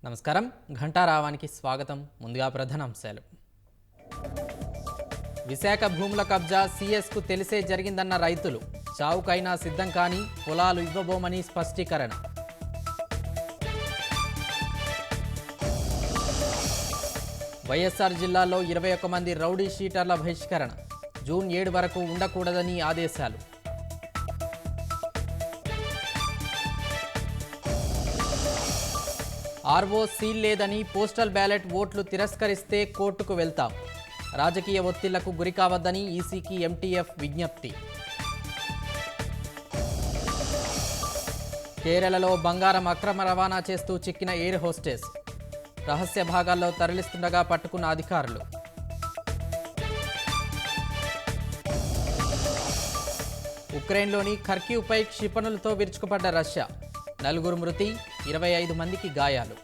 నమస్కారం ఘంటారావానికి స్వాగతం. ముందుగా ప్రధానాంశాలు. విశాఖ భూముల కబ్జా సీఎస్కు తెలిసే జరిగిందన్న రైతులు. చావుకైనా సిద్ధం కాని పొలాలు ఇవ్వబోమని స్పష్టీకరణ. వైఎస్ఆర్ జిల్లాలో 21 మంది రౌడీ షీటర్ల బహిష్కరణ. జూన్ 7 వరకు ఉండకూడదని ఆదేశాలు. ఆర్ఓ సీల్ లేదని పోస్టల్ బ్యాలెట్ ఓట్లు తిరస్కరిస్తే కోర్టుకు వెళ్తాం. రాజకీయ ఒత్తిళ్లకు గురికావద్దని ఈసీకి ఎంటీఎఫ్ విజ్ఞప్తి. కేరళలో బంగారం అక్రమ రవాణా చేస్తూ చిక్కిన ఎయిర్ హోస్టెస్. రహస్య భాగాల్లో తరలిస్తుండగా పట్టుకున్న అధికారులు. ఉక్రెయిన్లోని ఖర్కీవ్పై క్షిపణులతో విరుచుకుపడ్డ రష్యా. 4 మృతి, 25 మందికి గాయాలు.